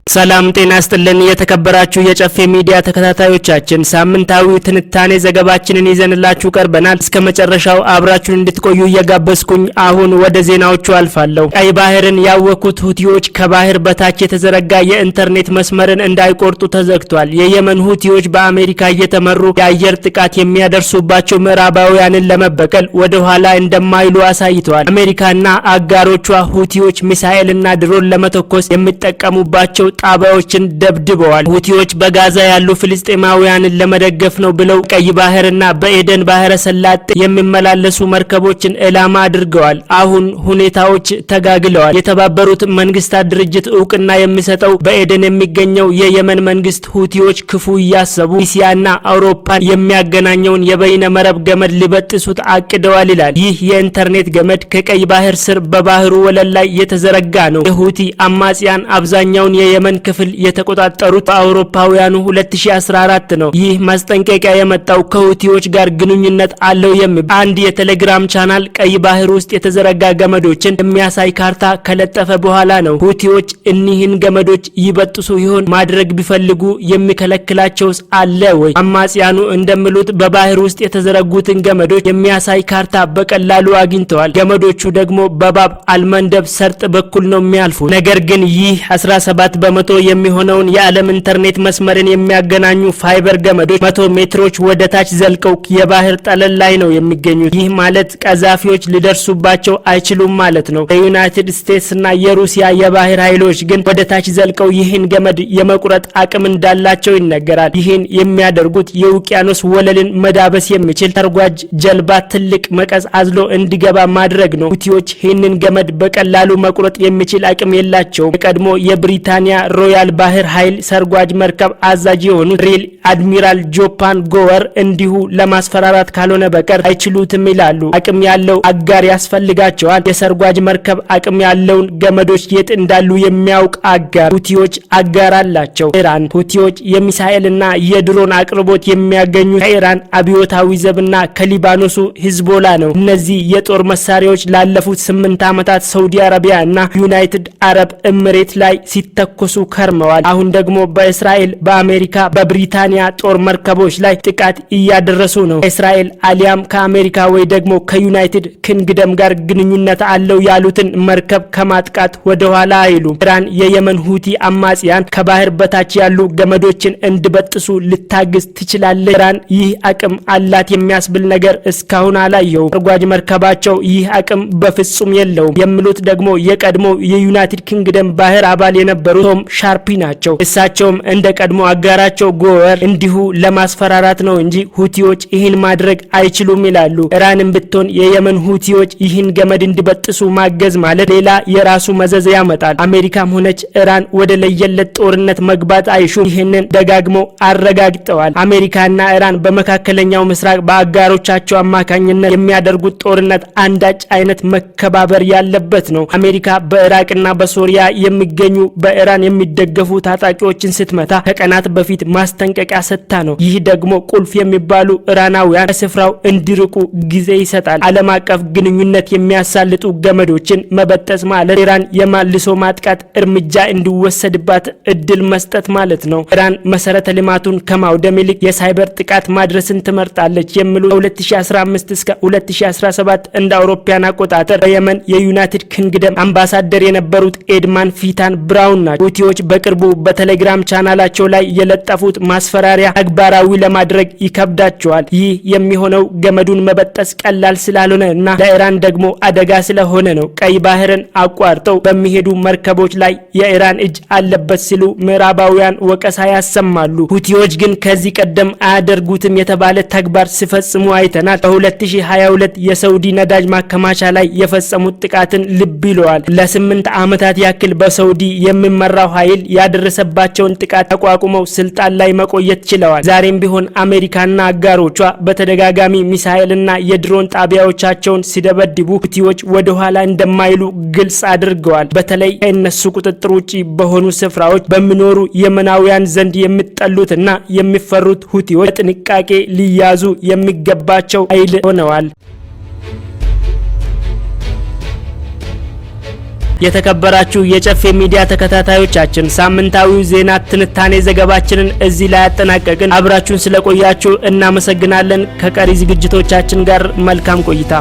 ሰላም ጤና ይስጥልን የተከበራችሁ የጨፌ ሚዲያ ተከታታዮቻችን ሳምንታዊ ትንታኔ ዘገባችንን ይዘንላችሁ ቀርበናል። እስከ መጨረሻው አብራችሁን እንድትቆዩ እየጋበዝኩኝ አሁን ወደ ዜናዎቹ አልፋለሁ። ቀይ ባህርን ያወኩት ሁቲዎች ከባህር በታች የተዘረጋ የኢንተርኔት መስመርን እንዳይቆርጡ ተዘግቷል። የየመን ሁቲዎች በአሜሪካ እየተመሩ የአየር ጥቃት የሚያደርሱባቸው ምዕራባውያንን ለመበቀል ወደ ኋላ እንደማይሉ አሳይተዋል። አሜሪካና አጋሮቿ ሁቲዎች ሚሳኤልና ድሮን ለመተኮስ የሚጠቀሙባቸው ጣቢያዎችን ደብድበዋል። ሁቲዎች በጋዛ ያሉ ፍልስጤማውያንን ለመደገፍ ነው ብለው ቀይ ባህርና በኤደን ባህረ ሰላጤ የሚመላለሱ መርከቦችን ኢላማ አድርገዋል። አሁን ሁኔታዎች ተጋግለዋል። የተባበሩት መንግስታት ድርጅት እውቅና የሚሰጠው በኤደን የሚገኘው የየመን መንግስት ሁቲዎች ክፉ እያሰቡ እስያና አውሮፓን የሚያገናኘውን የበይነ መረብ ገመድ ሊበጥሱት አቅደዋል ይላል። ይህ የኢንተርኔት ገመድ ከቀይ ባህር ስር በባህሩ ወለል ላይ የተዘረጋ ነው። የሁቲ አማጽያን አብዛኛውን የየመን ክፍል የተቆጣጠሩት በአውሮፓውያኑ 2014 ነው። ይህ ማስጠንቀቂያ የመጣው ከሁቲዎች ጋር ግንኙነት አለው የሚባል አንድ የቴሌግራም ቻናል ቀይ ባህር ውስጥ የተዘረጋ ገመዶችን የሚያሳይ ካርታ ከለጠፈ በኋላ ነው። ሁቲዎች እኒህን ገመዶች ይበጥሱ ይሆን? ማድረግ ቢፈልጉ የሚከለክላቸውስ አለ ወይ? አማጽያኑ እንደሚሉት በባህር ውስጥ የተዘረጉትን ገመዶች የሚያሳይ ካርታ በቀላሉ አግኝተዋል። ገመዶቹ ደግሞ በባብ አልመንደብ ሰርጥ በኩል ነው የሚያልፉት። ነገር ግን ይህ 17 በመቶ የሚሆነውን የዓለም ኢንተርኔት መስመርን የሚያገናኙ ፋይበር ገመዶች 100 ሜትሮች ወደ ታች ዘልቀው የባህር ጠለል ላይ ነው የሚገኙት። ይህ ማለት ቀዛፊዎች ሊደርሱባቸው አይችሉም ማለት ነው። የዩናይትድ ስቴትስ እና የሩሲያ የባህር ኃይሎች ግን ወደ ታች ዘልቀው ይህን ገመድ የመቁረጥ አቅም እንዳላቸው ይነገራል። ይህን የሚያደርጉት የውቅያኖስ ወለልን መዳበስ የሚችል ተርጓጅ ጀልባ ትልቅ መቀዝ አዝሎ እንዲገባ ማድረግ ነው። ሁቲዎች ይህንን ገመድ በቀላሉ መቁረጥ የሚችል አቅም የላቸውም። የቀድሞ የብሪታንያ ሮያል ባህር ኃይል ሰርጓጅ መርከብ አዛዥ የሆኑት ሪል አድሚራል ጆፓን ጎወር እንዲሁ ለማስፈራራት ካልሆነ በቀር አይችሉትም ይላሉ። አቅም ያለው አጋር ያስፈልጋቸዋል። የሰርጓጅ መርከብ አቅም ያለውን ገመዶች የት እንዳሉ የሚያውቅ አጋር። ሁቲዎች አጋር አላቸው። ኢራን። ሁቲዎች የሚሳኤልና የድሮን አቅርቦት የሚያገኙ ከኢራን አብዮታዊ ዘብና ከሊባኖሱ ሂዝቦላ ነው። እነዚህ የጦር መሳሪያዎች ላለፉት 8 ዓመታት ሳውዲ አረቢያ እና ዩናይትድ አረብ ኤሚሬት ላይ ሲተኮሱ ከርመዋል። አሁን ደግሞ በእስራኤል፣ በአሜሪካ፣ በብሪታንያ ጦር መርከቦች ላይ ጥቃት እያደረሱ ነው። እስራኤል አሊያም ከአሜሪካ ወይ ደግሞ ከዩናይትድ ኪንግደም ጋር ግንኙነት አለው ያሉትን መርከብ ከማጥቃት ወደ ኋላ አይሉም። ኢራን የየመን ሁቲ አማጽያን ከባህር በታች ያሉ ገመዶችን እንዲበጥሱ ልታግዝ ትችላለች። ኢራን ይህ አቅም አላት የሚያስብል ነገር እስካሁን አላየው። ተጓዥ መርከባቸው ይህ አቅም በፍጹም የለውም የሚሉት ደግሞ የቀድሞ የዩናይትድ ኪንግደም ባህር አባል የነበሩት ቶም ሻርፒ ናቸው። እሳቸውም እንደ ቀድሞ አጋራቸው ጎወር እንዲሁ ለማስፈራራት ነው እንጂ ሁቲዎች ይህን ማድረግ አይችሉም ይላሉ። ኢራንም ብትሆን የየመን ሁቲዎች ይህን ገመድ እንዲበጥሱ ማገዝ ማለት ሌላ የራሱ መዘዝ ያመጣል። አሜሪካም ሆነች ኢራን ወደ ለየለት ጦርነት መግባት አይሹም። ይህንን ደጋግመው አረጋግጠዋል። አሜሪካና ኢራን በመካከለኛው ምስራቅ በአጋሮቻቸው አማካኝነት የሚያደርጉት ጦርነት አንዳች አይነት መከባበር ያለበት ነው። አሜሪካ በኢራቅና በሶሪያ የሚገኙ በኢራን የሚደገፉ ታጣቂዎችን ስትመታ ከቀናት በፊት ማስጠንቀቂያ ሰጥታ ነው። ይህ ደግሞ ቁልፍ የሚባሉ ኢራናውያን ከስፍራው እንዲርቁ ጊዜ ይሰጣል። ዓለም አቀፍ ግንኙነት የሚያሳልጡ ገመዶችን መበጠስ ማለት ኢራን የማልሶ ማጥቃት እርምጃ እንዲወሰድባት እድል መስጠት ማለት ነው። ኢራን መሰረተ ልማቱን ከማውደም ይልቅ የሳይበር ጥቃት ማድረስን ትመርጣለች የሚሉ ከ2015 እስከ 2017 እንደ አውሮፓውያን አቆጣጠር በየመን የዩናይትድ ኪንግደም አምባሳደር የነበሩት ኤድማን ፊታን ብራውን ናቸው። ሁቲዎች በቅርቡ በቴሌግራም ቻናላቸው ላይ የለጠፉት ማስፈራሪያ ተግባራዊ ለማድረግ ይከብዳቸዋል። ይህ የሚሆነው ገመዱን መበጠስ ቀላል ስላልሆነ እና ለኢራን ደግሞ አደጋ ስለሆነ ነው። ቀይ ባህርን አቋርጠው በሚሄዱ መርከቦች ላይ የኢራን እጅ አለበት ሲሉ ምዕራባውያን ወቀሳ ያሰማሉ። ሁቲዎች ግን ከዚህ ቀደም አያደርጉትም የተባለ ተግባር ሲፈጽሙ አይተናል። በ2022 የሳውዲ ነዳጅ ማከማቻ ላይ የፈጸሙት ጥቃትን ልብ ይለዋል። ለ8 ዓመታት ያክል በሳውዲ የሚመራው ኃይል ያደረሰባቸውን ጥቃት ተቋቁመው ስልጣን ላይ መቆየት ችለዋል። ዛሬም ቢሆን አሜሪካና አጋሮቿ በተደጋጋሚ ሚሳኤልና የድሮን ጣቢያዎቻቸውን ሲደበድቡ ሁቲዎች ወደ ኋላ እንደማይሉ ግልጽ አድርገዋል። በተለይ ከእነሱ ቁጥጥር ውጪ በሆኑ ስፍራዎች በሚኖሩ የመናውያን ዘንድ የሚጠሉትና የሚፈሩት ሁቲዎች በጥንቃቄ ሊያዙ የሚገባቸው ኃይል ሆነዋል። የተከበራችሁ የጨፌ ሚዲያ ተከታታዮቻችን ሳምንታዊው ዜና ትንታኔ ዘገባችንን እዚህ ላይ አጠናቀቅን። አብራችሁን ስለቆያችሁ እናመሰግናለን። ከቀሪ ዝግጅቶቻችን ጋር መልካም ቆይታ